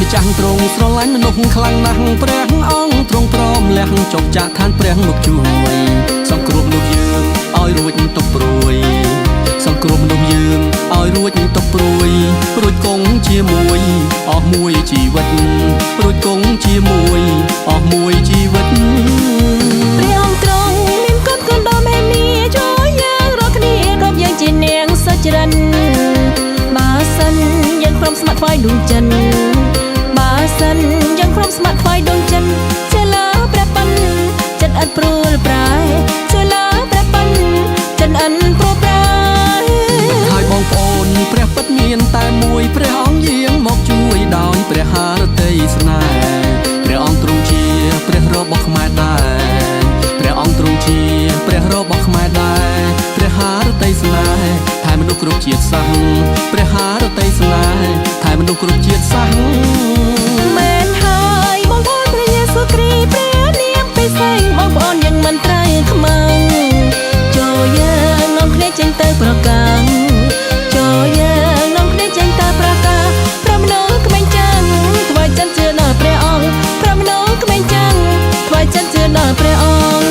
ម្ចាស់ទ្រង់ស្រឡាញ់មនុស្សខ្លាំងណាស់ព្រះអង្គទ្រង់ព្រមលះចុះចាកឋានព្រះមកជួយសង្គ្រោះមនុស្សយើងឲ្យរួចទុកព្រួយសង្គ្រោះមនុស្សយើងឲ្យរួចទុកព្រួយរួចគង់ជាមួយអស់មួយជីវិតរួចគង់ជាមួយអស់មួយជីវិតព្រះអង្គទ្រង់មានកូនដល់មេមីជួយយើងរាល់គ្នារាប់យើងជានាងសុចរិតបើសិនយើងព្រមស្ម័គ្រថ្វាយដួងចិនបើសិនយើងព្រមស្ម័គ្រថ្វាយដួងចិនជាលើព្រះបិណ្ឌចិត្តឥតព្រួលប្រែជាលើព្រះបិណ្ឌចិត្តឥតព្រួលប្រែហើយបងប្អូនព្រះពិតមានតែមួយព្រះអង្គយាងមកជួយដោយព្រះハរតីស្នេហ៍ព្រះអង្គទ្រង់ជាព្រះរបស់ខ្មែរដែរព្រះអង្គទ្រង់ជាព្រះរបស់ខ្មែរដែរព្រះハរតីស្នេហ៍ថែមនុស្សគ្រប់ជាតិសាសន៍ព្រះハរតីស្នេហ៍ថែមនុស្សគ្រប់ជាតិសាសន៍មែនហើយបងប្អូនព្រះយេស៊ូវគ្រីស្ទព្រះនាមពិសេសបងប្អូនยังមិនត្រូវខ្មាំងចូលយើងនាំគ្នាចេញទៅប្រកាសចូលយើងនាំគ្នាចេញទៅប្រកាសព្រះមនុស្សក្មេងចឹងថ្វាយចិត្តជឿដល់ព្រះអង្គព្រះមនុស្សក្មេងចឹងថ្វាយចិត្តជឿដល់ព្រះអង្គ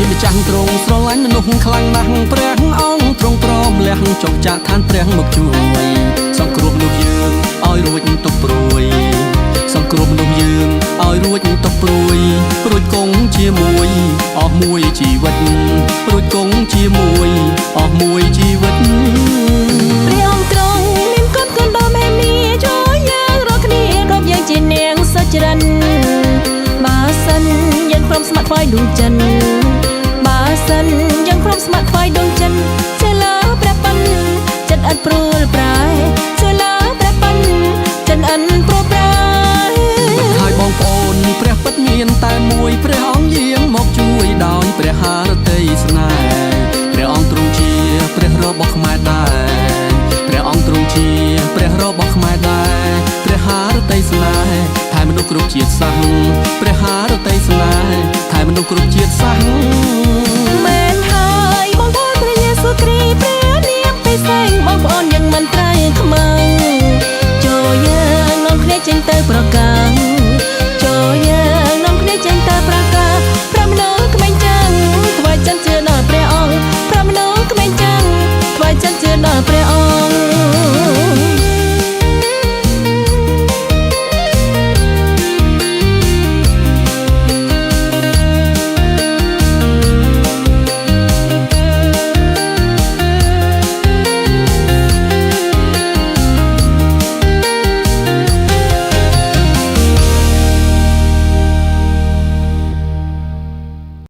ជាម្ចាស់ទ្រង់ស្រឡាញ់មនុស្សខ្លាំងណាស់ព្រះអង្គទ្រង់ព្រមលះចុះចាកឋានព្រះមកជួយសង្គ្រោះមនុស្សយើងឲ្យរួចទុកព្រួយសង្គ្រោះមនុស្សយើងឲ្យរួចទុកព្រួយរួចគង់ជាមួយអស់មួយជីវិតរួចគង់ជាមួយអស់មួយជីវិតព្រះអង្គទ្រង់មានកូនដល់មេមីជួយយើងរាល់គ្នារាប់យើងជានាងសុចរិតបើសិនយើងព្រមស្ម័គ្រថ្វាយដួងចិនបើសិនយើងព្រមស្ម័គ្រថ្វាយដួងចិនជាលើព្រះបិណ្ឌចិត្តឥតព្រួលប្រែជាលើព្រះបិណ្ឌចិត្តឥតព្រួលប្រែហើយបងប្អូនព្រះពិតមានតែមួយព្រះអង្គយាងមកជួយដោយព្រះハរតីស្នេហ៍ព្រះអង្គទ្រង់ជាព្រះរបស់ខ្មែរដែរព្រះអង្គទ្រង់ជាព្រះរបស់ខ្មែរដែរព្រះハរតីស្នេហ៍ថែមនុស្សគ្រប់ជាតិសាសន៍ព្រះハរតីស្នេហ៍ថែមនុស្សគ្រប់ជាតិសាសន៍